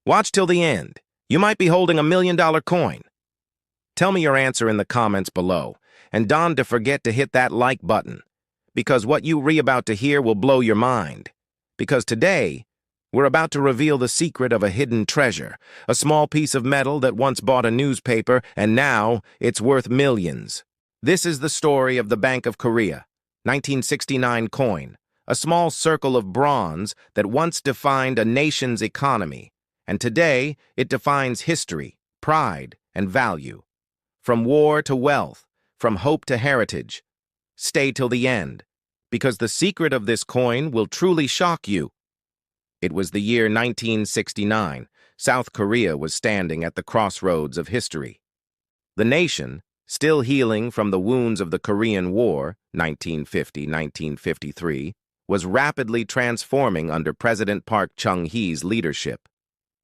Watch till the end. You might be holding $1 million coin. Tell me your answer in the comments below, and don't forget to hit that like button, because what you about to hear will blow your mind. Because today, we're about to reveal the secret of a hidden treasure, a small piece of metal that once bought a newspaper and now it's worth millions. This is the story of the Bank of Korea, 1969 coin, a small circle of bronze that once defined a nation's economy, and today it defines history, pride, and value. From war to wealth, from hope to heritage. Stay till the end, because the secret of this coin will truly shock you. It was the year 1969. South Korea was standing at the crossroads of history. The nation, still healing from the wounds of the Korean War, 1950-1953, was rapidly transforming under President Park Chung-hee's leadership.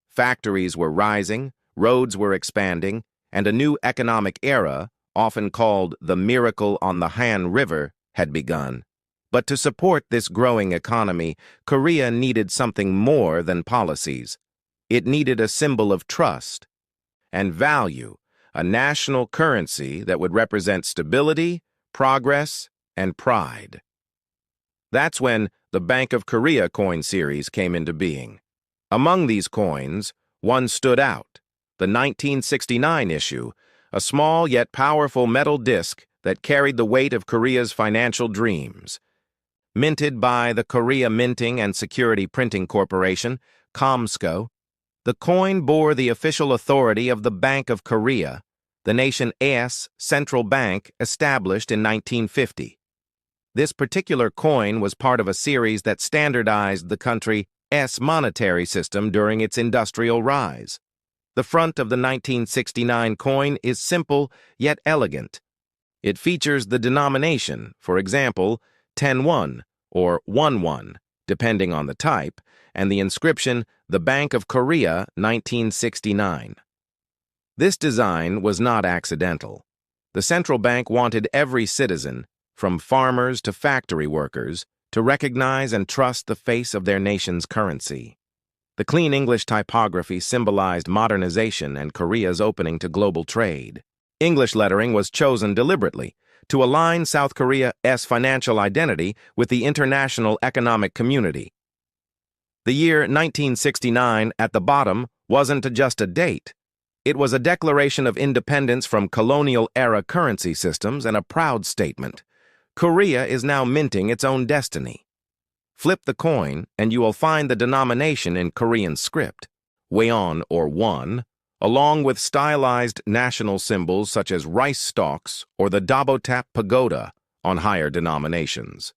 Factories were rising, roads were expanding, and a new economic era, often called the Miracle on the Han River, had begun. But to support this growing economy, Korea needed something more than policies. It needed a symbol of trust and value, a national currency that would represent stability, progress, and pride. That's when the Bank of Korea coin series came into being. Among these coins, one stood out, the 1969 issue, a small yet powerful metal disc that carried the weight of Korea's financial dreams. Minted by the Korea Minting and Security Printing Corporation, KOMSCO, the coin bore the official authority of the Bank of Korea, the nation's central bank established in 1950. This particular coin was part of a series that standardized the country's monetary system during its industrial rise. The front of the 1969 coin is simple yet elegant. It features the denomination, for example, 10-won or 1-won, depending on the type, and the inscription, The Bank of Korea, 1969. This design was not accidental. The central bank wanted every citizen, from farmers to factory workers, to recognize and trust the face of their nation's currency. The clean English typography symbolized modernization and Korea's opening to global trade. English lettering was chosen deliberately to align South Korea's financial identity with the international economic community. The year 1969 at the bottom wasn't just a date. It was a declaration of independence from colonial-era currency systems and a proud statement. Korea is now minting its own destiny. Flip the coin, and you will find the denomination in Korean script, won or won, along with stylized national symbols such as rice stalks or the Dabotap pagoda on higher denominations.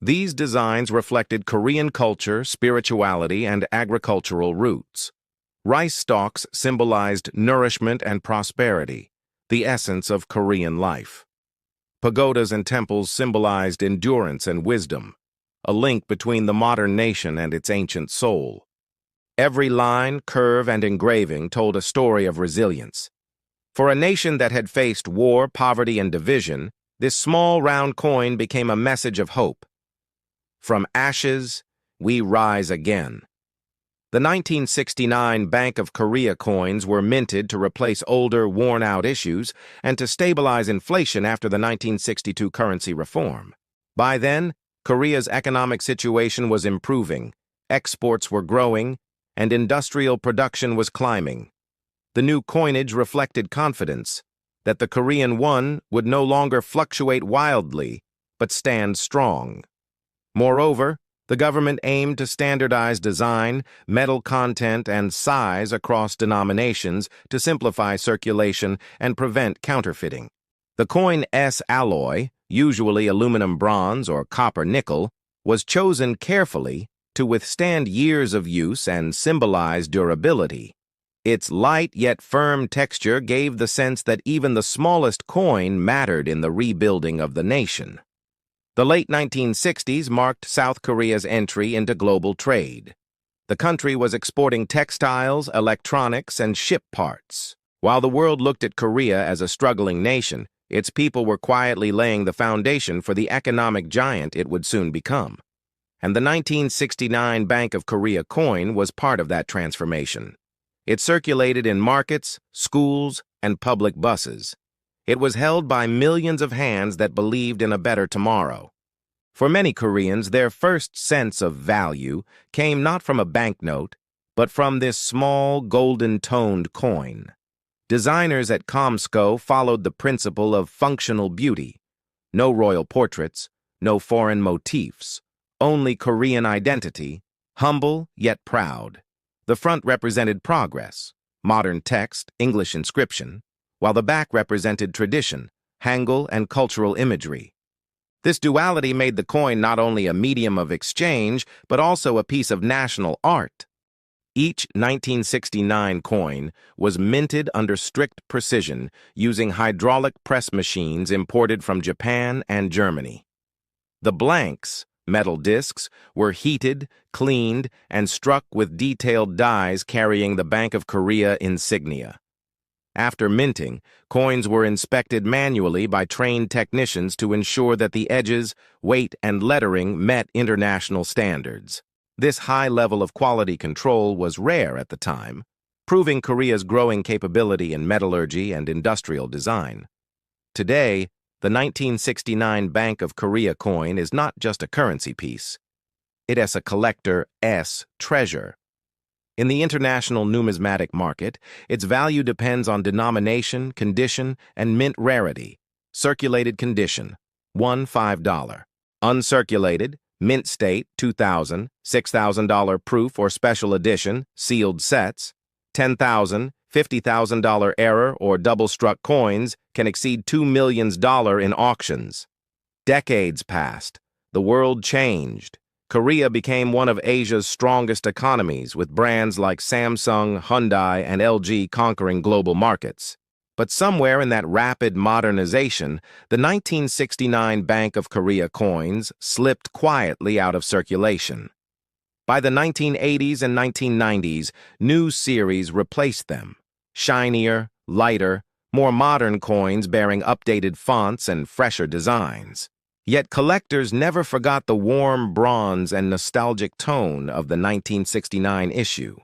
These designs reflected Korean culture, spirituality, and agricultural roots. Rice stalks symbolized nourishment and prosperity, the essence of Korean life. Pagodas and temples symbolized endurance and wisdom, a link between the modern nation and its ancient soul. Every line, curve, and engraving told a story of resilience. For a nation that had faced war, poverty, and division, this small round coin became a message of hope. From ashes, we rise again. The 1969 Bank of Korea coins were minted to replace older, worn-out issues and to stabilize inflation after the 1962 currency reform. By then, Korea's economic situation was improving, exports were growing, and industrial production was climbing. The new coinage reflected confidence that the Korean won would no longer fluctuate wildly, but stand strong. Moreover, the government aimed to standardize design, metal content, and size across denominations to simplify circulation and prevent counterfeiting. The coin's alloy, usually aluminum bronze or copper nickel, was chosen carefully to withstand years of use and symbolize durability. Its light yet firm texture gave the sense that even the smallest coin mattered in the rebuilding of the nation. The late 1960s marked South Korea's entry into global trade. The country was exporting textiles, electronics, and ship parts. While the world looked at Korea as a struggling nation, its people were quietly laying the foundation for the economic giant it would soon become. and the 1969 Bank of Korea coin was part of that transformation. It circulated in markets, schools, and public buses. It was held by millions of hands that believed in a better tomorrow. For many Koreans, their first sense of value came not from a banknote, but from this small, golden-toned coin. Designers at Comsco followed the principle of functional beauty. No royal portraits, no foreign motifs, only Korean identity, humble yet proud. The front represented progress, modern text, English inscription, while the back represented tradition, Hangul, and cultural imagery. This duality made the coin not only a medium of exchange, but also a piece of national art. Each 1969 coin was minted under strict precision using hydraulic press machines imported from Japan and Germany. The blanks, metal discs, were heated, cleaned, and struck with detailed dies carrying the Bank of Korea insignia. After minting, coins were inspected manually by trained technicians to ensure that the edges, weight, and lettering met international standards. This high level of quality control was rare at the time, proving Korea's growing capability in metallurgy and industrial design. Today, the 1969 Bank of Korea coin is not just a currency piece. It is a collector's treasure. In the international numismatic market, its value depends on denomination, condition, and mint rarity. Circulated condition, $1 Uncirculated, mint state, $2,000, $6,000 proof or special edition, sealed sets, $10,000, $50,000 error or double-struck coins can exceed $2 million in auctions. Decades passed. The world changed. Korea became one of Asia's strongest economies, with brands like Samsung, Hyundai, and LG conquering global markets. But somewhere in that rapid modernization, the 1969 Bank of Korea coins slipped quietly out of circulation. By the 1980s and 1990s, new series replaced them. Shinier, lighter, more modern coins bearing updated fonts and fresher designs. Yet collectors never forgot the warm bronze and nostalgic tone of the 1969 issue.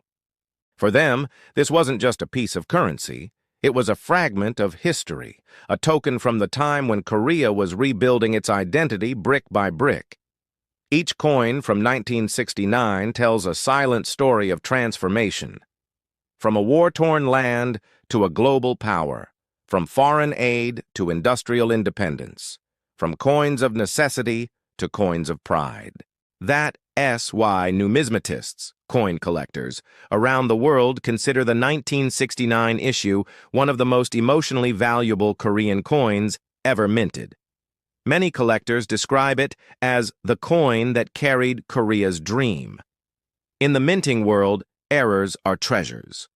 For them, this wasn't just a piece of currency. It was a fragment of history, a token from the time when Korea was rebuilding its identity brick by brick. Each coin from 1969 tells a silent story of transformation. From a war-torn land to a global power, from foreign aid to industrial independence, from coins of necessity to coins of pride. That's why numismatists, coin collectors, around the world consider the 1969 issue one of the most emotionally valuable Korean coins ever minted. Many collectors describe it as the coin that carried Korea's dream. In the minting world, errors are treasures.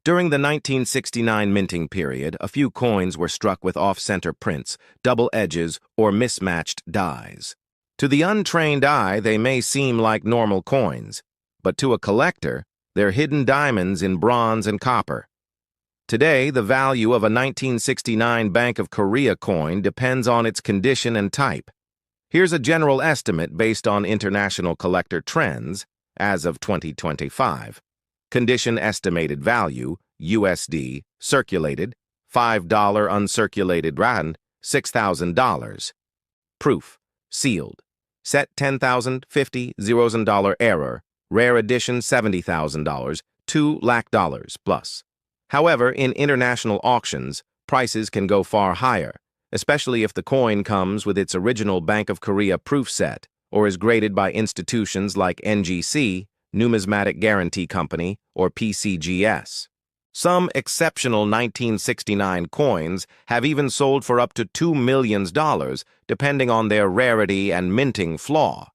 During the 1969 minting period, a few coins were struck with off-center prints, double edges, or mismatched dies. To the untrained eye, they may seem like normal coins, but to a collector, they're hidden diamonds in bronze and copper. Today, the value of a 1969 Bank of Korea coin depends on its condition and type. Here's a general estimate based on international collector trends as of 2025. Condition estimated value, USD, circulated, $5 uncirculated rand, $6,000. Proof, sealed. Set $10,000, $50,000 error, rare edition $70,000, $2 lakh plus. However, in international auctions, prices can go far higher, especially if the coin comes with its original Bank of Korea proof set or is graded by institutions like NGC, Numismatic Guarantee Company, or PCGS. Some exceptional 1969 coins have even sold for up to $2 million, depending on their rarity and minting flaw.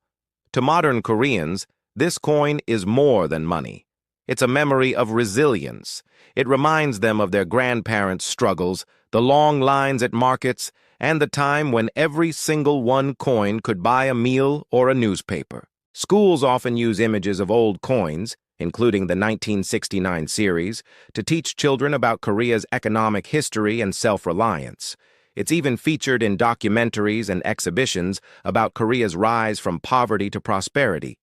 To modern Koreans, this coin is more than money. It's a memory of resilience. It reminds them of their grandparents' struggles, the long lines at markets, and the time when every single one coin could buy a meal or a newspaper. Schools often use images of old coins, including the 1969 series, to teach children about Korea's economic history and self-reliance. It's even featured in documentaries and exhibitions about Korea's rise from poverty to prosperity.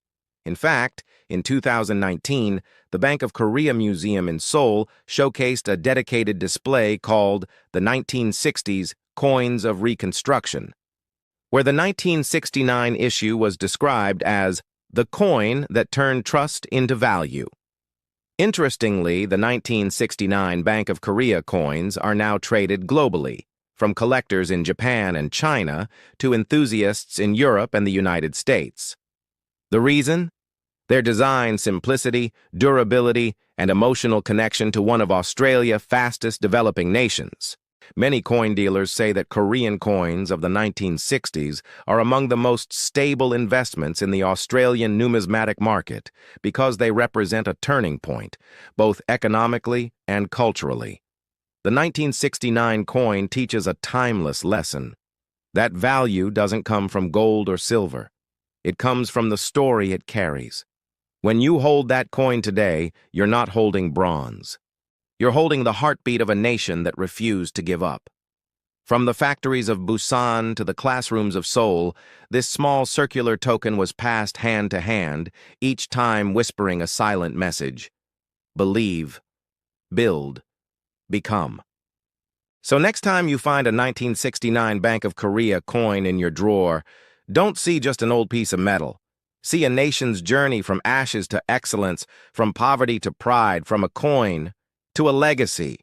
In fact, in 2019, the Bank of Korea Museum in Seoul showcased a dedicated display called the 1960s Coins of Reconstruction, where the 1969 issue was described as the coin that turned trust into value. Interestingly, the 1969 Bank of Korea coins are now traded globally, from collectors in Japan and China to enthusiasts in Europe and the United States. The reason? Their design simplicity, durability, and emotional connection to one of Australia's fastest developing nations. Many coin dealers say that Korean coins of the 1960s are among the most stable investments in the Australian numismatic market because they represent a turning point, both economically and culturally. The 1969 coin teaches a timeless lesson. That value doesn't come from gold or silver. It comes from the story it carries. When you hold that coin today, you're not holding bronze. You're holding the heartbeat of a nation that refused to give up. From the factories of Busan to the classrooms of Seoul, this small circular token was passed hand to hand, each time whispering a silent message. Believe, build, become. So next time you find a 1969 Bank of Korea coin in your drawer, don't see just an old piece of metal. See a nation's journey from ashes to excellence, from poverty to pride, from a coin to a legacy.